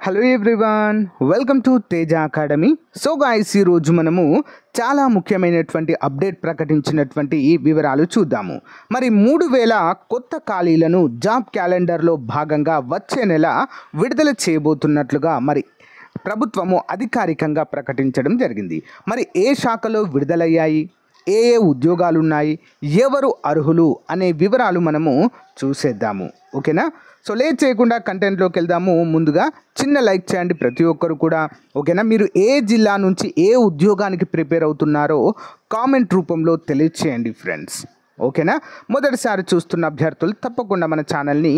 Hello everyone, welcome to Teja academy. So guys, ఈరోజు మనము చాలా ముఖ్యమైనటువంటి అప్డేట్ ప్రకటించినటువంటి ఈ వివరాలు చూద్దాము. మరి 3000 కొత్త ఖాళీలను జాబ్ క్యాలెండర్లో భాగంగా వచ్చే నెల విడుదల చేయబోతున్నట్లుగా మరి ప్రభుత్వము అధికారికంగా ప్రకటించడం జరిగింది. మరి ఏ శాఖలో విడుదలయ్యాయి, ఏ ఏ ఉద్యోగాలు ఉన్నాయి, ఎవరు అర్హులు అనే వివరాలు మనము చూసేద్దాము. ఓకేనా? సో లేట్ చేయకుండా కంటెంట్లోకి వెళ్దాము. ముందుగా చిన్న లైక్ చేయండి ప్రతి ఒక్కరు కూడా. ఓకేనా? మీరు ఏ జిల్లా నుంచి ఏ ఉద్యోగానికి ప్రిపేర్ అవుతున్నారో కామెంట్ రూపంలో తెలియచేయండి ఫ్రెండ్స్. ఓకేనా? మొదటిసారి చూస్తున్న అభ్యర్థులు తప్పకుండా మన ఛానల్ని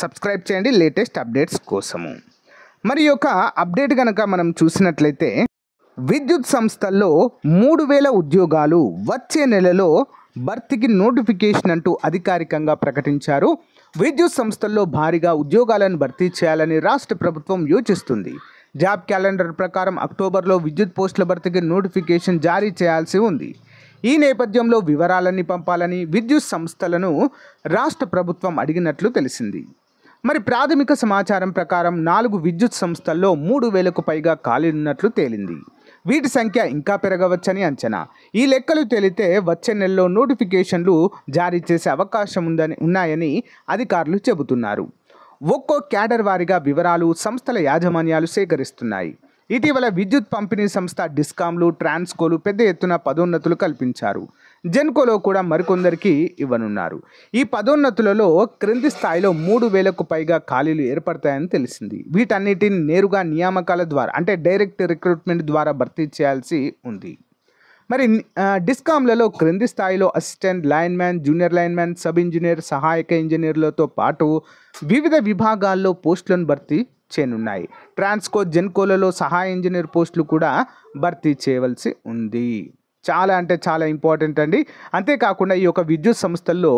సబ్స్క్రైబ్ చేయండి లేటెస్ట్ అప్డేట్స్ కోసము. మరి యొక్క అప్డేట్ కనుక మనం చూసినట్లయితే, విద్యుత్ సంస్థల్లో 3000 ఉద్యోగాలు వచ్చే నెలలో భర్తీకి నోటిఫికేషన్ అంటూ అధికారికంగా ప్రకటించారు. విద్యుత్ సంస్థల్లో భారీగా ఉద్యోగాలను భర్తీ చేయాలని రాష్ట్ర ప్రభుత్వం యోచిస్తుంది. జాబ్ క్యాలెండర్ ప్రకారం అక్టోబర్లో విద్యుత్ పోస్టుల భర్తీకి నోటిఫికేషన్ జారీ చేయాల్సి ఉంది. ఈ నేపథ్యంలో వివరాలన్నీ పంపాలని విద్యుత్ సంస్థలను రాష్ట్ర ప్రభుత్వం అడిగినట్లు తెలిసింది. మరి ప్రాథమిక సమాచారం ప్రకారం 4 విద్యుత్ సంస్థల్లో 3000కు పైగా ఖాళీలున్నట్లు తేలింది. వీటి సంఖ్య ఇంకా పెరగవచ్చని అంచనా. ఈ లెక్కలు తేలితే వచ్చే నెలలో నోటిఫికేషన్లు జారీ చేసే అవకాశం ఉన్నాయని అధికారులు చెబుతున్నారు. ఒక్కో క్యాడర్ వారీగా వివరాలు సంస్థల యాజమాన్యాలు సేకరిస్తున్నాయి. ఇటీవల విద్యుత్ పంపిణీ సంస్థ డిస్కామ్లు, ట్రాన్స్కోలు పెద్ద ఎత్తున పదోన్నతులు కల్పించారు. జెన్కోలో కూడా మరికొందరికి ఇవ్వనున్నారు. ఈ పదోన్నతులలో క్రింది స్థాయిలో 3000కు పైగా ఖాళీలు ఏర్పడతాయని తెలిసింది. వీటన్నిటిని నేరుగా నియామకాల ద్వారా అంటే డైరెక్ట్ రిక్రూట్మెంట్ ద్వారా భర్తీ చేయాల్సి ఉంది. మరి డిస్కామ్లలో క్రింది స్థాయిలో assistant lineman, junior lineman, sub engineer, సహాయక ఇంజనీర్లతో పాటు వివిధ విభాగాల్లో పోస్టులను భర్తీ చేయనున్నాయి. ట్రాన్స్కో, జెన్కోలలో సహాయ ఇంజనీర్ పోస్టులు కూడా భర్తీ చేయవలసి ఉంది. చాలా అంటే చాలా ఇంపార్టెంట్ అండి. అంతేకాకుండా ఈ యొక్క విద్యుత్ సంస్థల్లో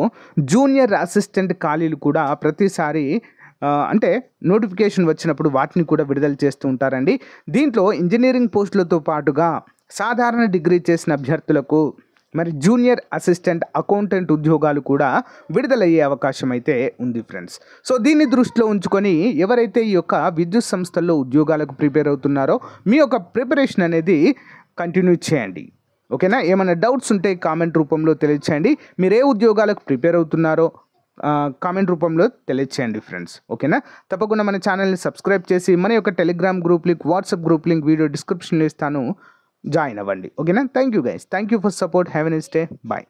జూనియర్ అసిస్టెంట్ ఖాళీలు కూడా ప్రతిసారి అంటే నోటిఫికేషన్ వచ్చినప్పుడు వాటిని కూడా విడుదల చేస్తూ ఉంటారండి. దీంట్లో ఇంజనీరింగ్ పోస్టులతో పాటుగా సాధారణ డిగ్రీ చేసిన అభ్యర్థులకు మరి జూనియర్ అసిస్టెంట్ అకౌంటెంట్ ఉద్యోగాలు కూడా విడుదలయ్యే అవకాశం అయితే ఉంది ఫ్రెండ్స్. సో దీన్ని దృష్టిలో ఉంచుకొని ఎవరైతే ఈ యొక్క విద్యుత్ సంస్థల్లో ఉద్యోగాలకు ప్రిపేర్ అవుతున్నారో మీ యొక్క ప్రిపరేషన్ అనేది కంటిన్యూ చేయండి. ఓకేనా? ఏమైనా డౌట్స్ ఉంటే కామెంట్ రూపంలో తెలియచేయండి. మీరు ఏ ఉద్యోగాలకు ప్రిపేర్ అవుతున్నారో కామెంట్ రూపంలో తెలియచేయండి ఫ్రెండ్స్. ఓకేనా? తప్పకుండా మన ఛానల్ని సబ్స్క్రైబ్ చేసి మన యొక్క Telegram group link, WhatsApp group link video డిస్క్రిప్షన్లో ఇస్తాను, జాయిన్ అవ్వండి. ఓకేనా? Thank you guys. Thank you for support. Have a nice day. Bye.